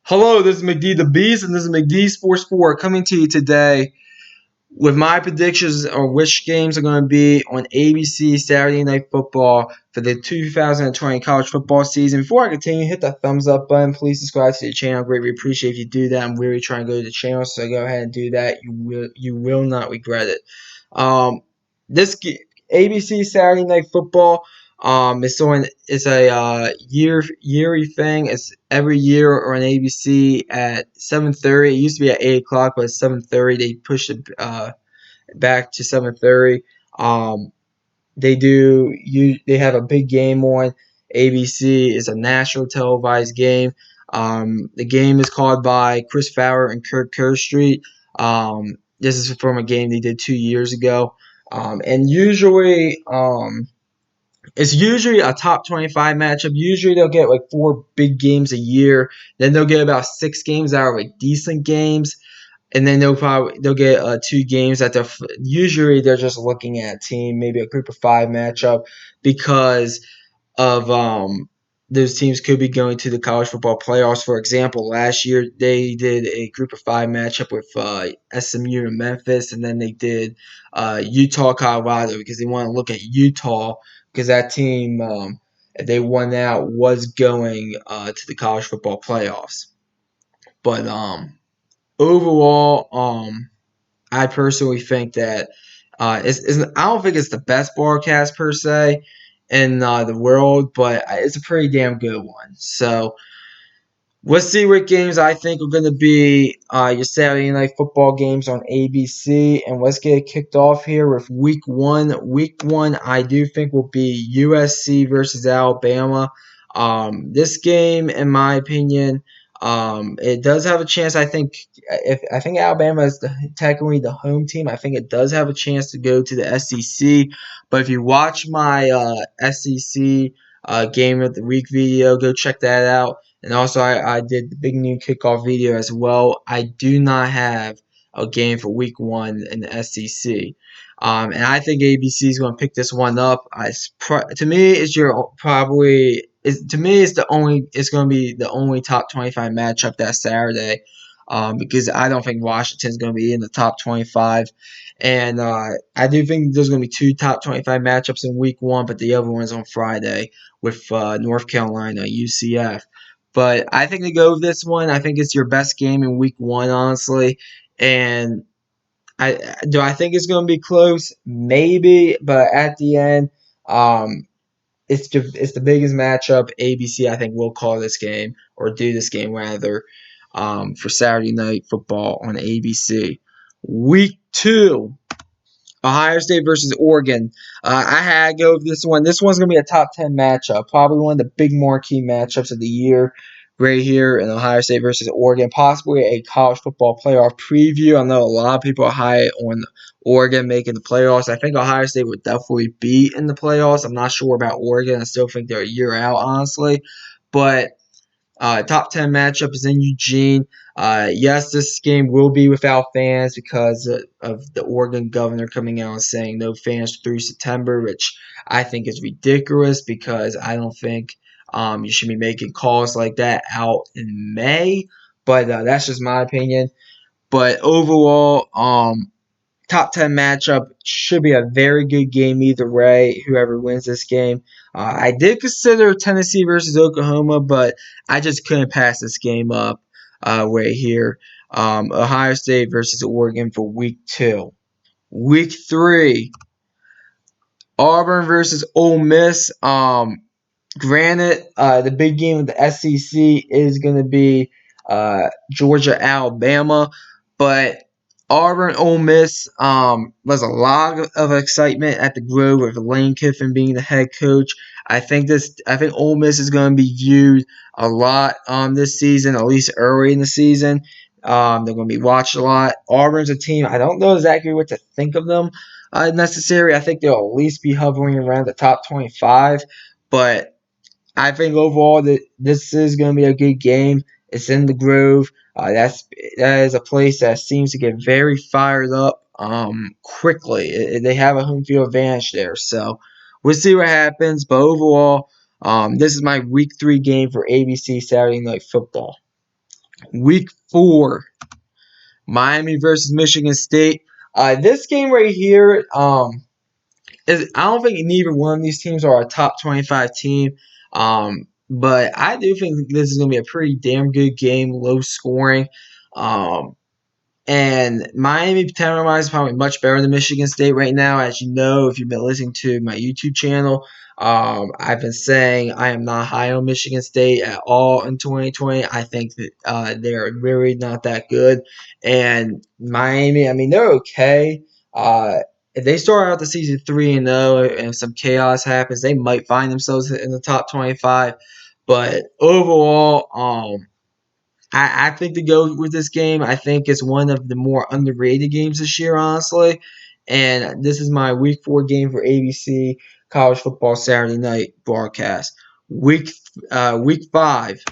Hello, this is McD the Beast, and this is McD Sports 4 coming to you today with my predictions on which games are going to be on ABC Saturday Night Football for the 2020 college football season. Before I continue, hit that thumbs up button. Please subscribe to the channel. Greatly appreciate if you do that. I'm really trying to go to the channel, so go ahead and do that. You will not regret it. Um, this ABC Saturday Night Football. It's a yearly thing. It's every year on ABC at 7:30. It used to be at 8 o'clock, but it's 7:30. They pushed it back to 7:30. Um, they have a big game on ABC. It's a national televised game. The game is called by Chris Fowler and Kirk Kirkstreet. This is from a game they did 2 years ago. And it's usually a top 25 matchup. Usually they'll get like 4 big games a year. Then they'll get about 6 games that are like decent games, and then they'll get 2 games that usually they're just looking at a team, maybe a group of 5 matchup, because of those teams could be going to the college football playoffs. For example, last year they did a group of 5 matchup with SMU and Memphis, and then they did Utah Colorado because they want to look at Utah because that team, if they won out, was going to the college football playoffs. But overall, I personally think that I don't think it's the best broadcast per se in the world, but it's a pretty damn good one. So let's see what games I think are going to be your Saturday night football games on ABC, and let's get it kicked off here with Week 1. Week 1, I do think will be USC versus Alabama. This game, in my opinion, it does have a chance. I think Alabama is technically the home team. I think it does have a chance to go to the SEC. But if you watch my SEC game of the week video, go check that out. And also, I did the big new kickoff video as well. I do not have a game for week 1 in the SEC. And I think ABC is going to pick this one up. To me, it's going to be the only top 25 matchup that Saturday. Because I don't think Washington's going to be in the top 25. And I do think there's going to be 2 top 25 matchups in week 1, but the other one's on Friday with North Carolina, UCF. But I think to go with this one, I think it's your best game in week 1, honestly. And I think it's going to be close? Maybe, but at the end, it's the biggest matchup. ABC, I think, will call this game or do this game rather for Saturday Night Football on ABC. Week 2. Ohio State versus Oregon. I had to go with this one. This one's going to be a top 10 matchup. Probably one of the big marquee matchups of the year right here in Ohio State versus Oregon. Possibly a college football playoff preview. I know a lot of people are high on Oregon making the playoffs. I think Ohio State would definitely be in the playoffs. I'm not sure about Oregon. I still think they're a year out, honestly. But top 10 matchup is in Eugene. Yes, this game will be without fans because of the Oregon governor coming out and saying no fans through September, which I think is ridiculous because I don't think you should be making calls like that out in May. But that's just my opinion. But overall, top 10 matchup should be a very good game either way, whoever wins this game. I did consider Tennessee versus Oklahoma, but I just couldn't pass this game up right here. Ohio State versus Oregon for week 2. Week 3, Auburn versus Ole Miss. Granted, the big game of the SEC is going to be Georgia, Alabama, but Auburn, Ole Miss, was a lot of excitement at the Grove with Lane Kiffin being the head coach. I think Ole Miss is going to be viewed a lot this season, at least early in the season. They're going to be watched a lot. Auburn's a team I don't know exactly what to think of them necessarily. I think they'll at least be hovering around the top 25, but I think overall that this is going to be a good game. It's in the Grove. That is a place that seems to get very fired up quickly. They have a home field advantage there, so we'll see what happens. But overall, this is my Week 3 game for ABC Saturday Night Football. Week 4, Miami versus Michigan State. This game right here, I don't think neither one of these teams are a top 25 team. But I do think this is going to be a pretty damn good game, low scoring. Um, and Miami talent-wise is probably much better than Michigan State right now. As you know, if you've been listening to my YouTube channel, I've been saying I am not high on Michigan State at all in 2020. I think that they're really not that good. And Miami, I mean, they're okay. If they start out the season 3-0 and some chaos happens, they might find themselves in the top 25. But overall, I think to go with this game, I think it's one of the more underrated games this year, honestly. And this is my Week 4 game for ABC College Football Saturday Night broadcast. Week 5,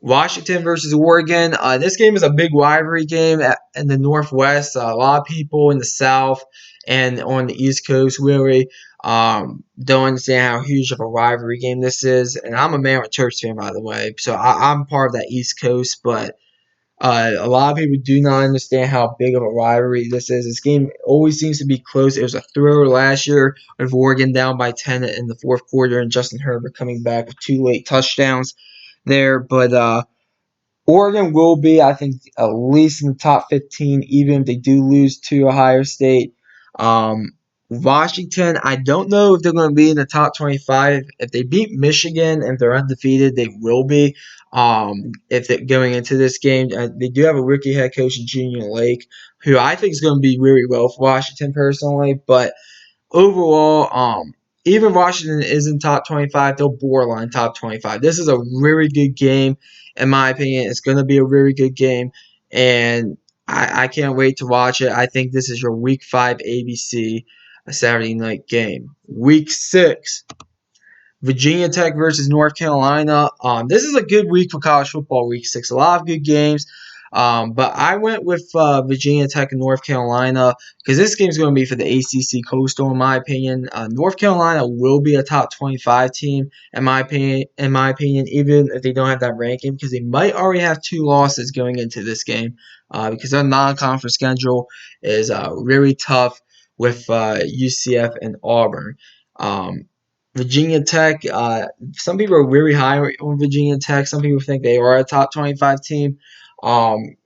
Washington versus Oregon. This game is a big rivalry game in the Northwest. A lot of people in the South and on the East Coast really don't understand how huge of a rivalry game this is. And I'm a Maryland Terps fan, by the way, so I'm part of that East Coast. But a lot of people do not understand how big of a rivalry this is. This game always seems to be close. It was a thriller last year with Oregon down by 10 in the fourth quarter and Justin Herbert coming back with 2 late touchdowns there. But Oregon will be, I think, at least in the top 15, even if they do lose to Ohio State. Um, Washington, I don't know if they're going to be in the top 25. If they beat Michigan and they're undefeated, they will be. If they're going into this game, they do have a rookie head coach in Junior Lake, who I think is going to be really well for Washington personally. But overall, even Washington isn't top 25. They'll borderline top 25. This is a really good game, in my opinion. It's going to be a really good game, and I can't wait to watch it. I think this is your Week 5 ABC Saturday night game. Week 6, Virginia Tech versus North Carolina. This is a good week for college football, Week 6. A lot of good games. But I went with Virginia Tech and North Carolina because this game is going to be for the ACC Coastal, in my opinion. North Carolina will be a top 25 team, in my opinion. Even if they don't have that ranking, because they might already have 2 losses going into this game, because their non-conference schedule is really tough with UCF and Auburn. Virginia Tech, some people are really high on Virginia Tech. Some people think they are a top 25 team.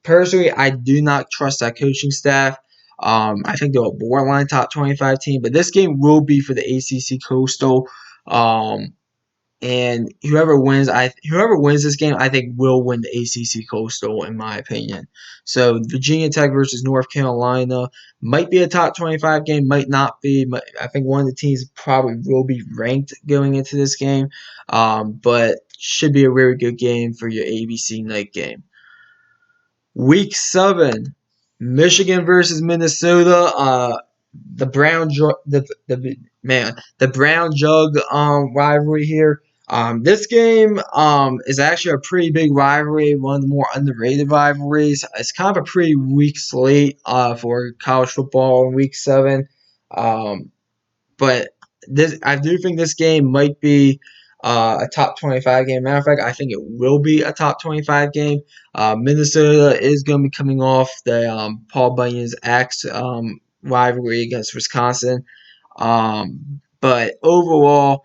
Personally, I do not trust that coaching staff. I think they're a borderline top 25 team, but this game will be for the ACC Coastal. And whoever wins this game, I think will win the ACC Coastal, in my opinion. So Virginia Tech versus North Carolina might be a top 25 game, might not be. I think one of the teams probably will be ranked going into this game, but should be a very good game for your ABC night game. Week 7, Michigan versus Minnesota. The Brown the Brown Jug rivalry here. This game is actually a pretty big rivalry, one of the more underrated rivalries. It's kind of a pretty weak slate for college football in Week 7. But I do think this game might be a top 25 game. Matter of fact, I think it will be a top 25 game. Minnesota is going to be coming off the Paul Bunyan's axe rivalry against Wisconsin. But overall,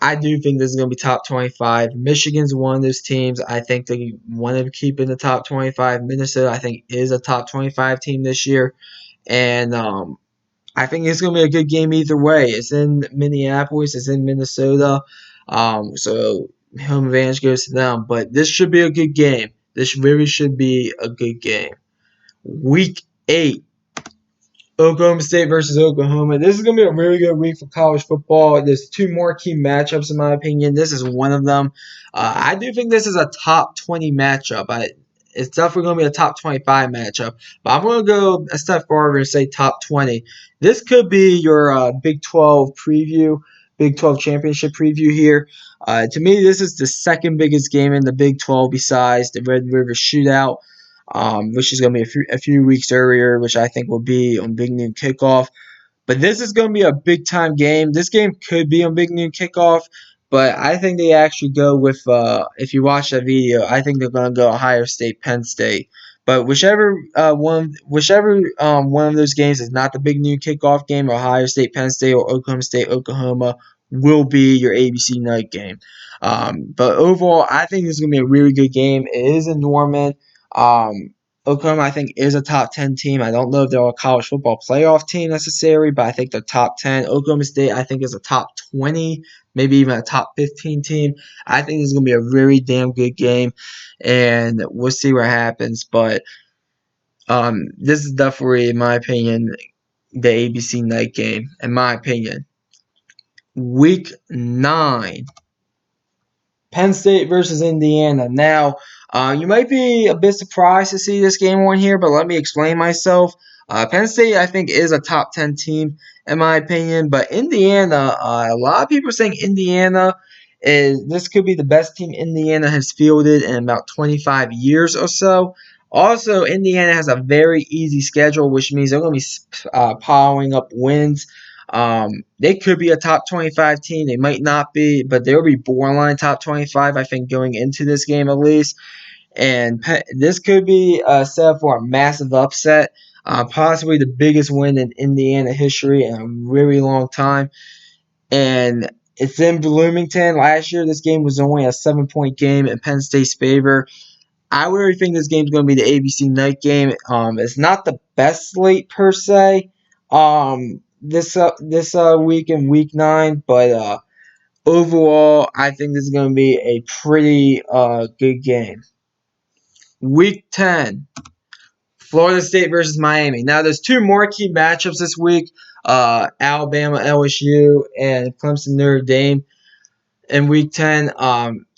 I do think this is going to be top 25. Michigan's one of those teams I think they want to keep in the top 25. Minnesota, I think, is a top 25 team this year. And I think it's going to be a good game either way. It's in Minneapolis. It's in Minnesota. So home advantage goes to them. But this should be a good game. This really should be a good game. Week 8, Oklahoma State versus Oklahoma. This is going to be a really good week for college football. There's 2 more key matchups, in my opinion. This is one of them. I do think this is a top 20 matchup. It's definitely going to be a top 25 matchup. But I'm going to go a step farther and say top 20. This could be your Big 12 preview, Big 12 championship preview here. To me, this is the second biggest game in the Big 12 besides the Red River Shootout, which is going to be a few weeks earlier, which I think will be on Big Noon Kickoff. But this is going to be a big-time game. This game could be on Big Noon Kickoff, But I think they actually go with if you watch that video, I think they're gonna go Ohio State, Penn State. But whichever one of those games is not the big new kickoff game, Ohio State, Penn State, or Oklahoma State, Oklahoma will be your ABC night game. But overall, I think this is gonna be a really good game. It is in Norman. Oklahoma, I think, is a top 10 team. I don't know if they're a college football playoff team necessarily, but I think they're top 10. Oklahoma State, I think, is a top 20, maybe even a top 15 team. I think this is going to be a really damn good game, and we'll see what happens. But this is definitely, in my opinion, the ABC night game, in my opinion. Week 9. Penn State versus Indiana. Now, you might be a bit surprised to see this game on here, but let me explain myself. Penn State, I think, is a top 10 team, in my opinion, but Indiana, a lot of people are saying Indiana this could be the best team Indiana has fielded in about 25 years or so. Also, Indiana has a very easy schedule, which means they're going to be piling up wins. They could be a top 25 team. They might not be, but they'll be borderline top 25, I think, going into this game at least. And this could be set up for a massive upset, possibly the biggest win in Indiana history in a really long time. And it's in Bloomington. Last year, this game was only a 7-point game in Penn State's favor. I really think this game's going to be the ABC night game. It's not the best slate per se. This week in week 9, but overall, I think this is going to be a pretty good game. Week 10, Florida State versus Miami. Now, there's two marquee matchups this week: Alabama, LSU, and Clemson, Notre Dame. In Week 10,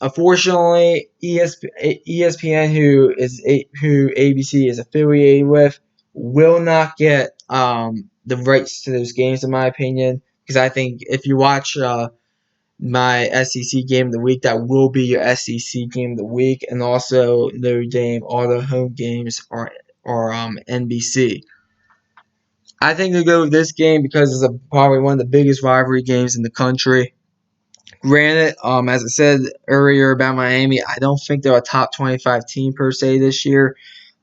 unfortunately, ESPN, who ABC is affiliated with, will not get the rights to those games, in my opinion. Because I think if you watch my SEC game of the week, that will be your SEC game of the week, and also Notre Dame. All the home games are NBC. I think they go with this game because it's probably one of the biggest rivalry games in the country. Granted, as I said earlier about Miami, I don't think they're a top 25 team per se this year,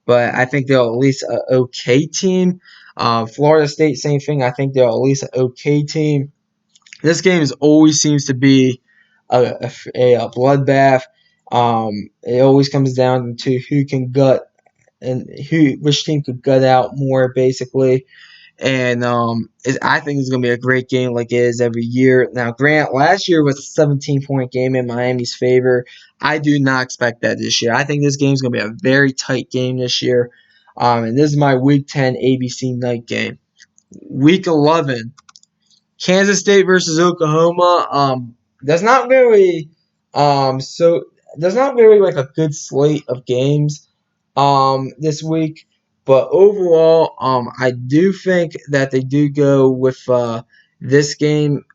but I think they're at least an okay team. Florida State, same thing. I think they're at least an okay team. This game always seems to be a bloodbath. It always comes down to who can gut and which team could gut out more, basically. And I think it's going to be a great game like it is every year. Now, Grant, last year was a 17-point game in Miami's favor. I do not expect that this year. I think this game is going to be a very tight game this year. And this is my Week 10 ABC night game. Week 11, Kansas State versus Oklahoma. There's not really like a good slate of games this week. But overall, I do think that they do go with this game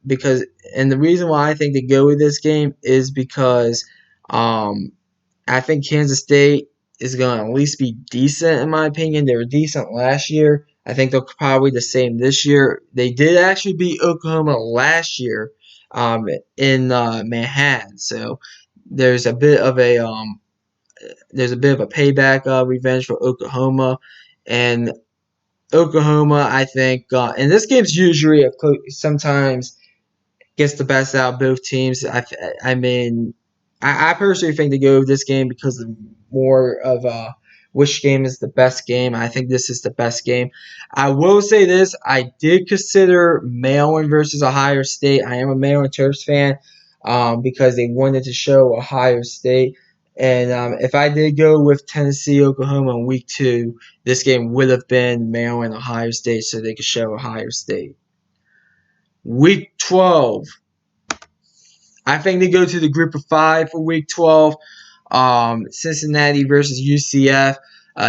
and the reason why I think they go with this game is because I think Kansas State is going to at least be decent, in my opinion. They were decent last year. I think they're probably the same this year. They did actually beat Oklahoma last year in Manhattan, so there's a bit of a payback revenge for Oklahoma, and Oklahoma, I think, and this game's usually sometimes gets the best out of both teams. I personally think they go with this game because of more of which game is the best game. I think this is the best game. I will say this: I did consider Maryland versus Ohio State. I am a Maryland Terps fan because they wanted to show Ohio State. And if I did go with Tennessee, Oklahoma in Week 2, this game would have been Maryland, Ohio State, so they could show Ohio State. Week 12. I think they go to the group of 5 for Week 12. Cincinnati versus UCF.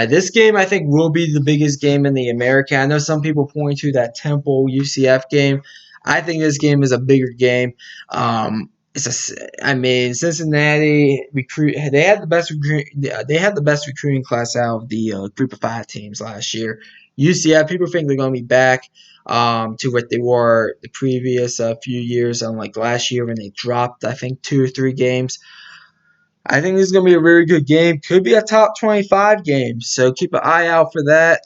This game, I think, will be the biggest game in the American. I know some people point to that Temple UCF game. I think this game is a bigger game. Cincinnati they had the best recruiting class out of the group of 5 teams last year. UCF, people think they're going to be back to what they were the previous few years, unlike last year when they dropped, I think, 2 or 3 games. I think this is going to be a very good game. Could be a top 25 game, so keep an eye out for that.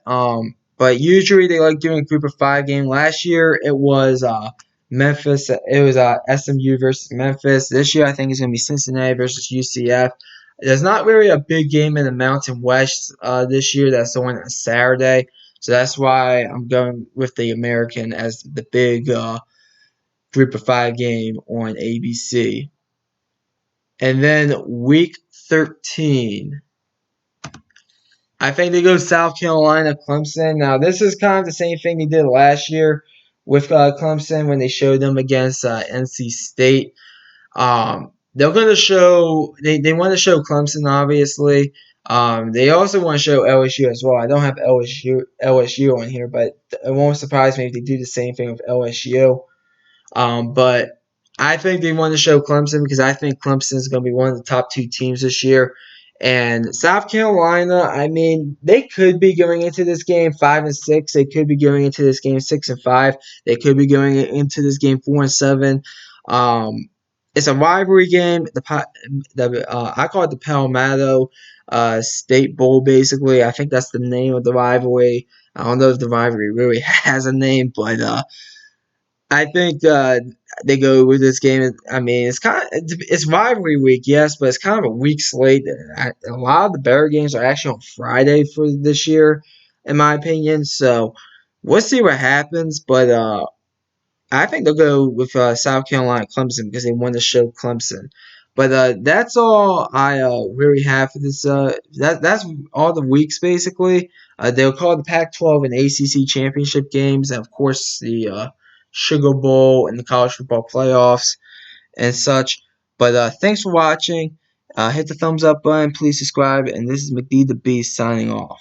But usually they like doing a group of 5 game. Last year it was Memphis. It was SMU versus Memphis. This year I think it's going to be Cincinnati versus UCF. There's not really a big game in the Mountain West this year. That's the one on Saturday, so that's why I'm going with the American as the big group of 5 game on ABC. And then week 13, I think they go South Carolina, Clemson. Now, this is kind of the same thing they did last year with Clemson when they showed them against NC State. They're going to show, they want to show Clemson, obviously. They also want to show LSU as well. I don't have LSU on here, but it won't surprise me if they do the same thing with LSU. But I think they want to show Clemson because I think Clemson is going to be one of the top 2 teams this year. And South Carolina, I mean, they could be going into this game 5-6. They could be going into this game 6-5. They could be going into this game 4-7. It's a rivalry game. I call it the Palmetto State Bowl. Basically, I think that's the name of the rivalry. I don't know if the rivalry really has a name, but I think they go with this game. I mean, it's rivalry week, yes, but it's kind of a week slate. A lot of the better games are actually on Friday for this year, in my opinion. So we'll see what happens. But I think they'll go with South Carolina Clemson because they want to show Clemson. But that's all I really have for this. That's all the weeks basically. They'll call the Pac-12 and ACC championship games, and of course the Sugar Bowl and the college football playoffs and such. But thanks for watching. Hit the thumbs up button. Please subscribe. And this is McD the Beast signing off.